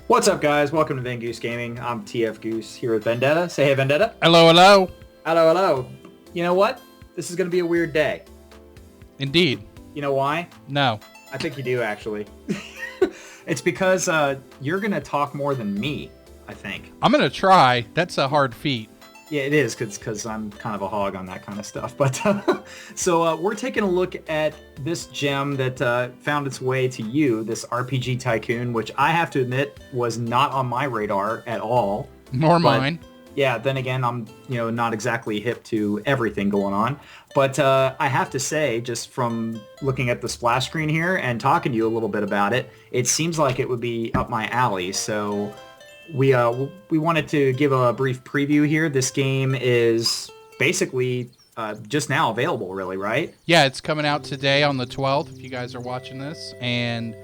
What's up, guys? Welcome to TFGoose Gaming. I'm TFGoose here with Vendetta. Say hey, Vendetta. Hello, hello. Hello, hello. You know what? This is going to be a weird day. Indeed. You know why? No. I think you do, actually. It's because you're going to talk more than me, I think. I'm going to try. That's a hard feat. Yeah, it is, because I'm kind of a hog on that kind of stuff. But so we're taking a look at this gem that found its way to you, this RPG Tycoon, which I have to admit was not on my radar at all. Nor mine. Yeah, then again, I'm not exactly hip to everything going on. But I have to say, just from looking at the splash screen here and talking to you a little bit about it, it seems like it would be up my alley. So we wanted to give a brief preview here. This game is basically just now available, really, right? Yeah, it's coming out today on the 12th, if you guys are watching this. And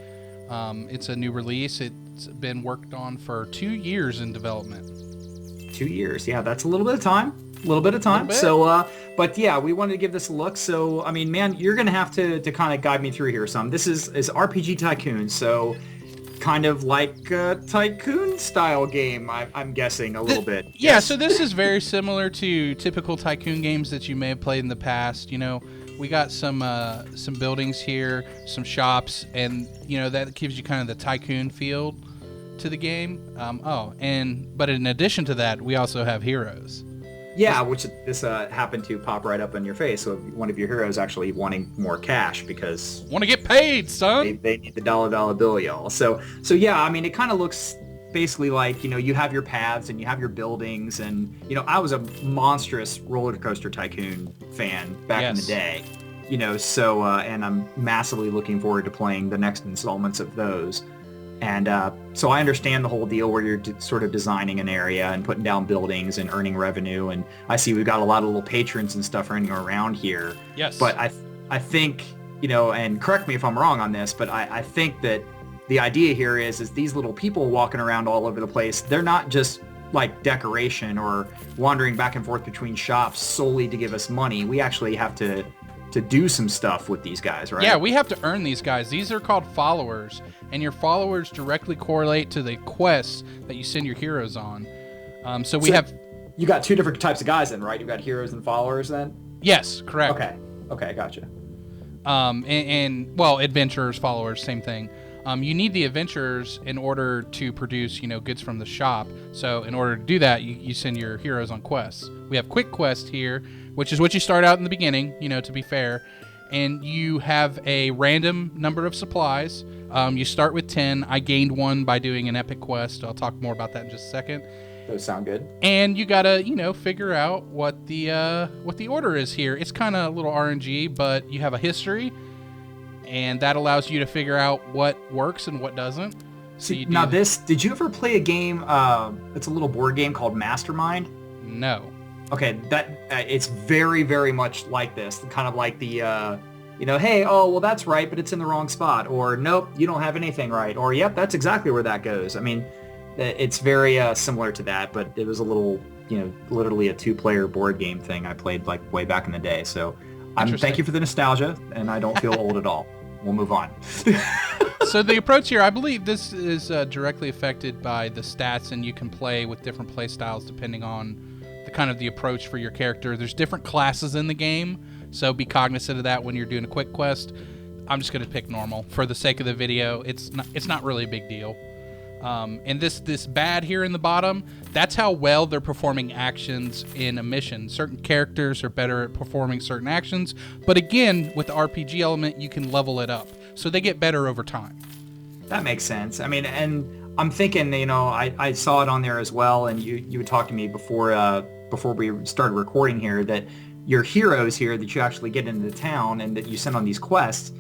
it's a new release. It's been worked on for 2 years in development. 2 years. Yeah, that's a little bit of time. So, but yeah, we wanted to give this a look. So, I mean, man, you're going to have to kind of guide me through here some. This is RPG Tycoon, so kind of like a Tycoon style game, I'm guessing a little bit. Yeah, Yes. so this is very similar to typical Tycoon games that you may have played in the past. We got some buildings here, some shops, and, that gives you kind of the Tycoon feel to the game. But in addition to that, we also have heroes. Yeah, which this happened to pop right up in your face. So one of your heroes actually wanting more cash because Want to get paid, son? they need the dollar bill, y'all. So yeah, I mean, it kind of looks basically like, you have your paths and you have your buildings. And, I was a monstrous Roller Coaster Tycoon fan back in the day, so, and I'm massively looking forward to playing the next installments of those. And so I understand the whole deal where you're sort of designing an area and putting down buildings and earning revenue. And I see we've got a lot of little patrons and stuff running around here. Yes. But I think, and correct me if I'm wrong on this, but I think that the idea here is these little people walking around all over the place, they're not just like decoration or wandering back and forth between shops solely to give us money. We actually have to do some stuff with these guys, right? Yeah, we have to earn these guys. These are called followers, and your followers directly correlate to the quests that you send your heroes on. You got two different types of guys then, right? You've got heroes and followers then? Yes, correct. Okay, gotcha. Well, adventurers, followers, same thing. You need the adventurers in order to produce, goods from the shop. So in order to do that, you send your heroes on quests. We have quick quest here, which is what you start out in the beginning, to be fair. And you have a random number of supplies. You start with 10. I gained one by doing an epic quest. I'll talk more about that in just a second. Those sound good. And you gotta, figure out what the order is here. It's kind of a little RNG, but you have a history, and that allows you to figure out what works and what doesn't. So did you ever play a game? It's a little board game called Mastermind. No. Okay, that it's very, very much like this. Kind of like the, hey, oh, well, that's right, but it's in the wrong spot. Or, nope, you don't have anything right. Or, yep, that's exactly where that goes. I mean, it's very similar to that, but it was a little, literally a two-player board game thing I played like way back in the day. So thank you for the nostalgia, and I don't feel old at all. We'll move on. So the approach here, I believe this is directly affected by the stats, and you can play with different play styles depending on the approach for your character. There's different classes in the game, so be cognizant of that when you're doing a quick quest. I'm just going to pick normal for the sake of the video. It's not really a big deal. And this bad here in the bottom, that's how well they're performing actions in a mission. Certain characters are better at performing certain actions, but again, with the RPG element, you can level it up, so they get better over time. That makes sense. I mean, and I'm thinking, I saw it on there as well, and you would talk to me before we started recording here, that your heroes here that you actually get into the town and that you send on these quests,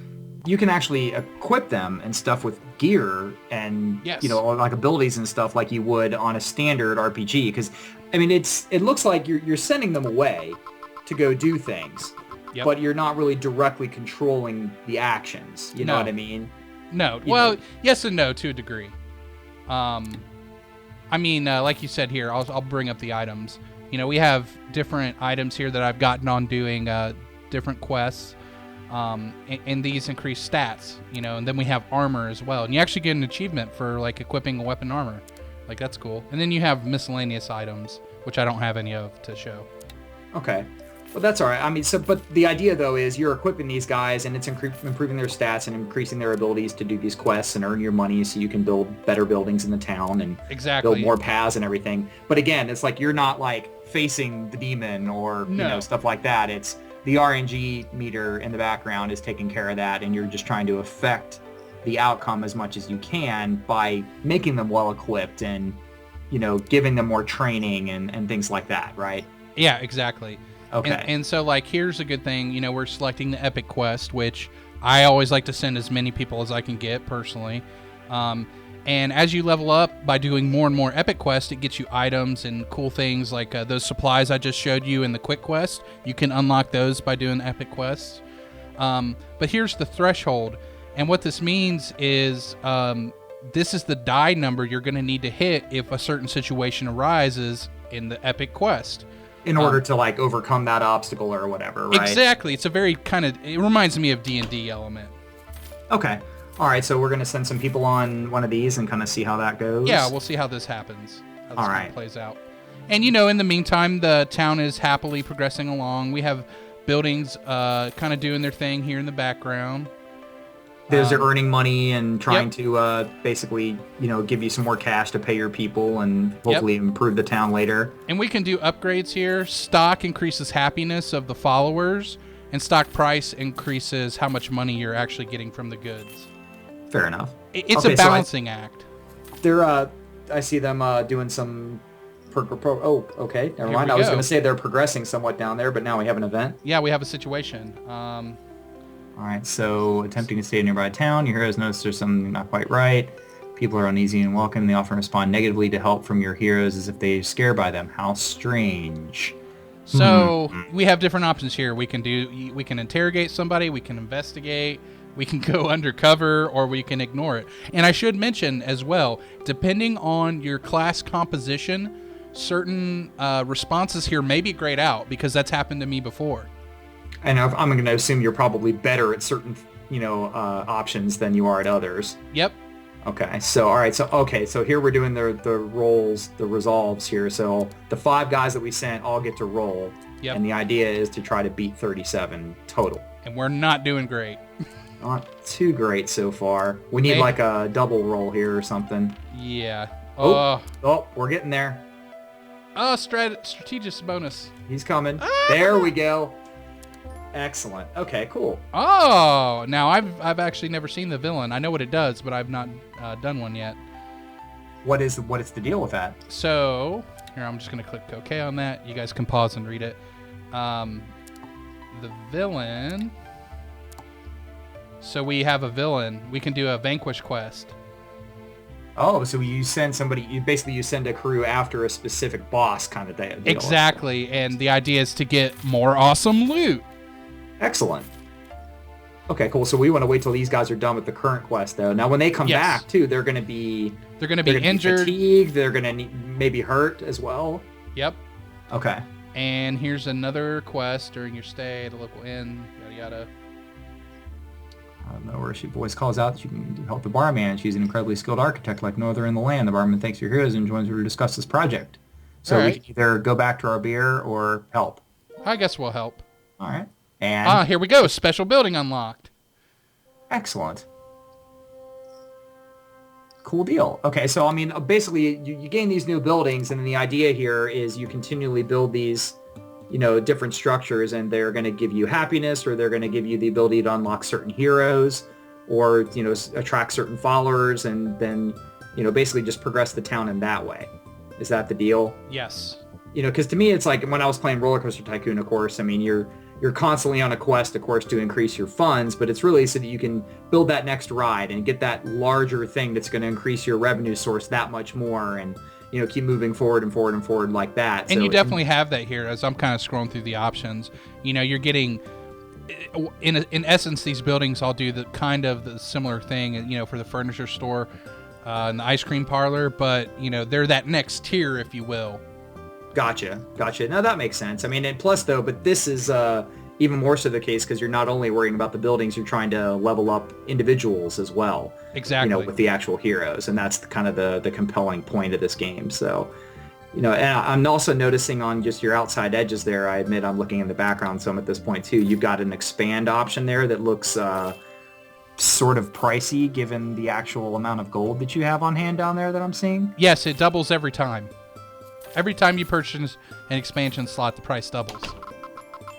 you can actually equip them and stuff with gear and, yes, like abilities and stuff like you would on a standard RPG. Because, I mean, it looks like you're sending them away to go do things, yep, but you're not really directly controlling the actions. You know what I mean? No. Well, yes and no to a degree. Like you said here, I'll bring up the items. We have different items here that I've gotten on doing different quests. And these increase stats, and then we have armor as well. And you actually get an achievement for like equipping a weapon armor. Like, that's cool. And then you have miscellaneous items, which I don't have any of to show. Okay. Well, that's all right. I mean, but the idea, though, is you're equipping these guys, and it's improving their stats and increasing their abilities to do these quests and earn your money so you can build better buildings in the town and build more paths and everything. But again, it's like you're not, like, facing the demon or, stuff like that. It's the RNG meter in the background is taking care of that, and you're just trying to affect the outcome as much as you can by making them well-equipped and, giving them more training and things like that, right? Yeah, exactly. Okay. And so, like, here's a good thing. We're selecting the epic quest, which I always like to send as many people as I can get personally. And as you level up by doing more and more epic quests, it gets you items and cool things like those supplies I just showed you in the quick quest. You can unlock those by doing epic quests. But here's the threshold. And what this means is this is the die number you're going to need to hit if a certain situation arises in the epic quest. In order to, like, overcome that obstacle or whatever, right? Exactly. It's a very it reminds me of D&D element. Okay. All right, so we're going to send some people on one of these and kind of see how that goes? Yeah, we'll see how this happens. How this all right. Plays out. And, in the meantime, the town is happily progressing along. We have buildings kind of doing their thing here in the background. They're earning money and trying to basically, give you some more cash to pay your people and hopefully improve the town later. And we can do upgrades here. Stock increases happiness of the followers, and stock price increases how much money you're actually getting from the goods. Fair enough. It's a balancing act. They're, I see them doing some... okay. Never mind. I was going to say they're progressing somewhat down there, but now we have an event. Yeah, we have a situation. All right, so attempting to stay in a nearby town, your heroes notice there's something not quite right. People are uneasy and welcome. They often respond negatively to help from your heroes as if they're scared by them. How strange. So we have different options here. We can interrogate somebody, we can investigate, we can go undercover, or we can ignore it. And I should mention as well, depending on your class composition, certain responses here may be grayed out because that's happened to me before. And I'm going to assume you're probably better at certain, options than you are at others. Yep. Okay. So, all right. So here we're doing the rolls, the resolves here. So the 5 guys that we sent all get to roll. Yep. And the idea is to try to beat 37 total. And we're not doing great. Not too great so far. We need like a double roll here or something. Yeah. We're getting there. Oh, strategist bonus. He's coming. There we go. Excellent. Okay, cool. Oh, now I've actually never seen the villain. I know what it does, but I've not done one yet. What is the deal with that? So here, I'm just gonna click OK on that. You guys can pause and read it. The villain. So we have a villain. We can do a vanquish quest. Oh, so you send somebody. You send a crew after a specific boss, kind of deal. Exactly, and the idea is to get more awesome loot. Excellent. Okay, cool. So we want to wait till these guys are done with the current quest, though. Now, when they come back, too, they're going to be injured, fatigued. They're going to maybe hurt as well. Yep. Okay. And here's another quest during your stay at a local inn. Yada yada. I don't know where she voice calls out that you can help the barman. She's an incredibly skilled architect like no other in the land. The barman thanks your heroes and joins her to discuss this project. So we can either go back to our beer or help. I guess we'll help. All right. And here we go. Special building unlocked. Excellent. Cool deal. Okay, so I mean, basically, you gain these new buildings, and then the idea here is you continually build these, different structures, and they're going to give you happiness, or they're going to give you the ability to unlock certain heroes, or attract certain followers, and then basically just progress the town in that way. Is that the deal? Yes. Because to me, it's like when I was playing Roller Coaster Tycoon, of course, I mean, you're constantly on a quest, of course, to increase your funds, but it's really so that you can build that next ride and get that larger thing that's going to increase your revenue source that much more and, keep moving forward and forward and forward like that. And you definitely have that here as I'm kind of scrolling through the options. You're getting, in essence, these buildings all do the similar thing, for the furniture store and the ice cream parlor, but, they're that next tier, if you will. Gotcha. Now that makes sense. I mean, and plus though, but this is, even more so the case because you're not only worrying about the buildings, you're trying to level up individuals as well. Exactly. With the actual heroes, and that's kind of the compelling point of this game. So, and I'm also noticing on just your outside edges there, I admit I'm looking in the background some at this point too. You've got an expand option there that looks sort of pricey given the actual amount of gold that you have on hand down there that I'm seeing. Yes, it doubles every time. Every time you purchase an expansion slot, the price doubles.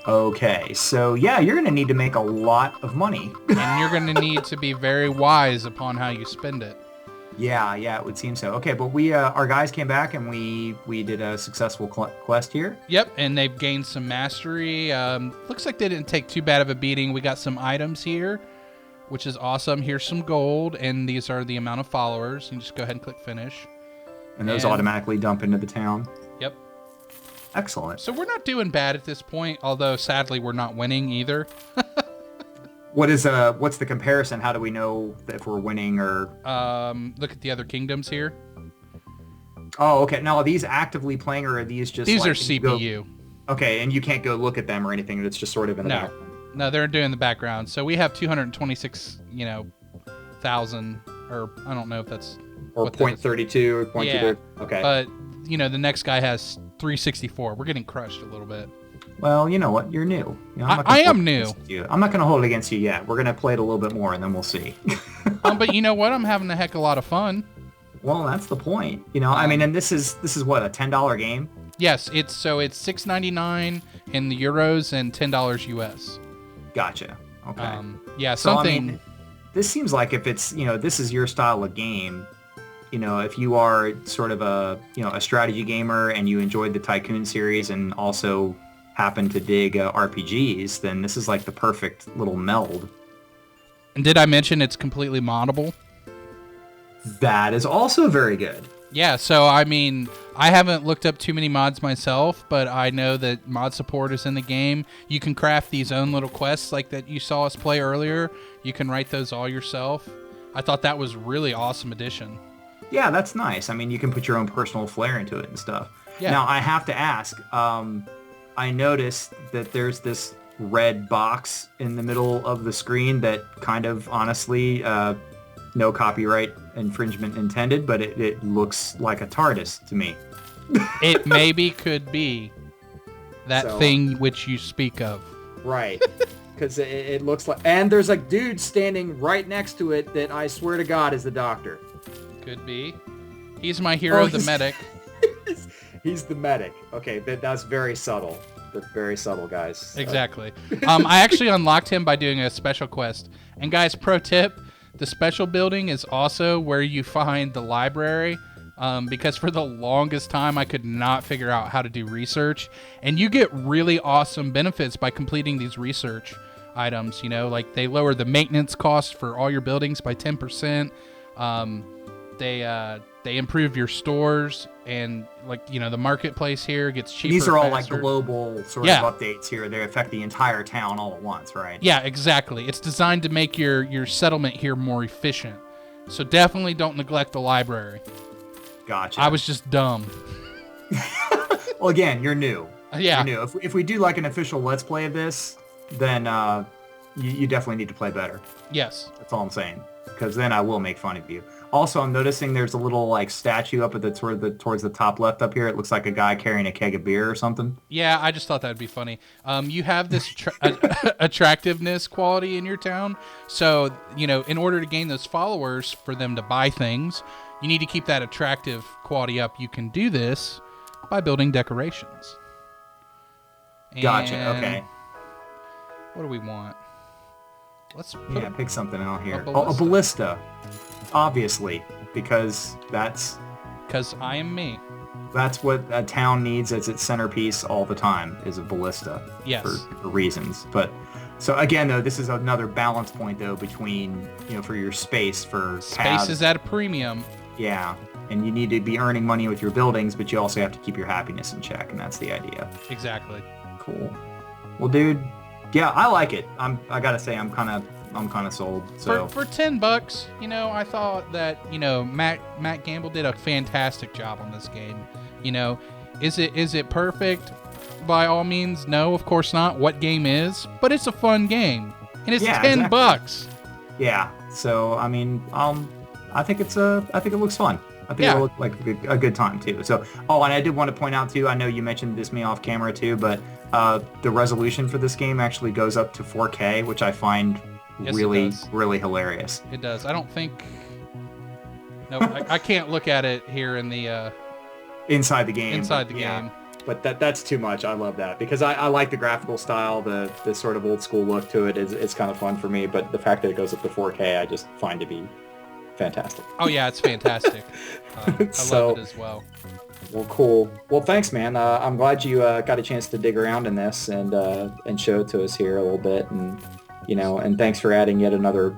Okay, so yeah, you're going to need to make a lot of money. And you're going to need to be very wise upon how you spend it. Yeah, it would seem so. Okay, but we our guys came back and we did a successful quest here. Yep, and they've gained some mastery. Looks like they didn't take too bad of a beating. We got some items here, which is awesome. Here's some gold, and these are the amount of followers. You just go ahead and click finish. And those automatically dump into the town. Yep. Excellent. So we're not doing bad at this point, although sadly we're not winning either. What's the comparison? How do we know if we're winning or? Look at the other kingdoms here. Oh, okay. Now, are these actively playing or are these just? These are CPU. Okay, and you can't go look at them or anything. It's just sort of in the background. No, they're doing the background. So we have 226, thousand, or I don't know if that's. Or 0.32 or 0.2. Yeah. Okay. But the next guy has 364. We're getting crushed a little bit. Well, you know what? You're new. I am new. I'm not going to hold it against you yet. We're going to play it a little bit more, and then we'll see. But you know what? I'm having a heck of a lot of fun. Well, that's the point. And this is what, a $10 game? Yes, it's $6.99 in the euros and $10 US. Gotcha. Okay. Something. This seems like if it's this is your style of game. If you are sort of a strategy gamer and you enjoyed the Tycoon series and also happen to dig RPGs, then this is like the perfect little meld. And did I mention it's completely moddable? That is also very good. Yeah, so I haven't looked up too many mods myself, but I know that mod support is in the game. You can craft these own little quests like that you saw us play earlier. You can write those all yourself. I thought that was really awesome addition. Yeah, that's nice. You can put your own personal flair into it and stuff. Yeah. Now, I have to ask, I noticed that there's this red box in the middle of the screen that kind of, honestly, no copyright infringement intended, but it looks like a TARDIS to me. It maybe could be that thing which you speak of. Right. Because it looks like... And there's a dude standing right next to it that I swear to God is the doctor. Could be. He's my hero, the medic. He's the medic. Okay, that's very subtle. That's very subtle, guys. Exactly. I actually unlocked him by doing a special quest. And guys, pro tip, the special building is also where you find the library. Because for the longest time, I could not figure out how to do research. And you get really awesome benefits by completing these research items. Like they lower the maintenance cost for all your buildings by 10%. They improve your stores, and the marketplace here gets cheaper. These are all faster. like global sort of updates here. They affect the entire town all at once, right? Yeah, exactly. It's designed to make your settlement here more efficient. So definitely don't neglect the library. Gotcha. I was just dumb. Well, again, you're new. Yeah. You're new. If we do like an official Let's Play of this, then you definitely need to play better. Yes. That's all I'm saying. Because then I will make fun of you. Also, I'm noticing there's a little statue up at towards the top left up here. It looks like a guy carrying a keg of beer or something. Yeah, I just thought that'd be funny. You have this attractiveness quality in your town, so in order to gain those followers for them to buy things, you need to keep that attractive quality up. You can do this by building decorations. Gotcha. Okay. What do we want? Let's pick something out here. A ballista. Obviously, because I am me. That's what a town needs as its centerpiece all the time, is a ballista. Yes. For reasons. But so again, though, this is another balance point though between for your space for space paths. Is at a premium. Yeah, and you need to be earning money with your buildings, but you also have to keep your happiness in check, and that's the idea. Exactly. Cool. Well, dude, yeah, I like it. I gotta say, I'm kind of sold. So for $10, I thought that Matt Gamble did a fantastic job on this game. Is it perfect? by all means, no, of course not. What game is? But it's a fun game, and it's $10. Exactly. Yeah. So I mean, I think it looks fun. I think it'll look like a good time too. So, and I did want to point out too, I know you mentioned this me off camera too, but the resolution for this game actually goes up to 4K, which I find really hilarious. It does. I don't think. No, I can't look at it here in the inside the game. Game. But that's too much. I love that because I like the graphical style, the sort of old school look to it. It's kind of fun for me. But the fact that it goes up to 4K, I just find to be fantastic. Oh yeah, it's fantastic. I love it as well. Well, cool. Well, thanks, man. I'm glad you got a chance to dig around in this and show it to us here a little bit, and and thanks for adding yet another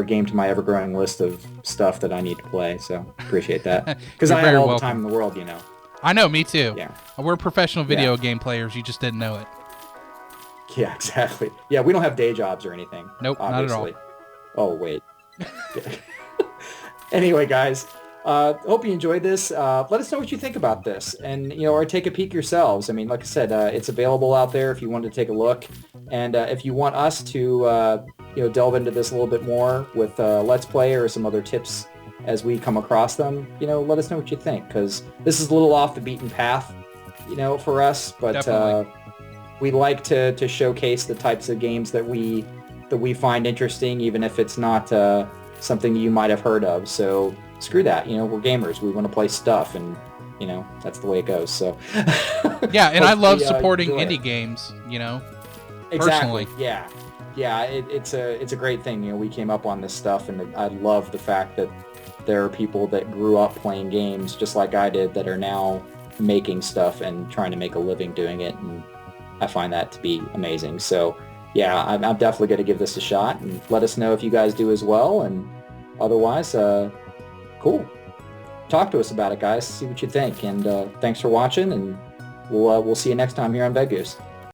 game to my ever-growing list of stuff that I need to play. So appreciate that because I have all the time in the world, I know, me too. Yeah, we're professional video game players. You just didn't know it. Yeah, exactly. Yeah, we don't have day jobs or anything. Nope, obviously. Not at all. Oh wait. Anyway, guys, hope you enjoyed this. Let us know what you think about this, and or take a peek yourselves. I mean, like I said, it's available out there if you wanted to take a look, and if you want us to delve into this a little bit more with Let's Play or some other tips as we come across them, let us know what you think, because this is a little off the beaten path, for us, but we like to showcase the types of games that we find interesting, even if it's not something you might have heard of. So screw that, we're gamers. We want to play stuff, and that's the way it goes. So yeah, and I love supporting indie games. Exactly. Personally. Yeah, it's a great thing. We came up on this stuff, and I love the fact that there are people that grew up playing games just like I did that are now making stuff and trying to make a living doing it, and I find that to be amazing. So yeah, I'm definitely going to give this a shot, and let us know if you guys do as well. And otherwise, cool. Talk to us about it, guys. See what you think. And thanks for watching, and we'll see you next time here on TFGoose.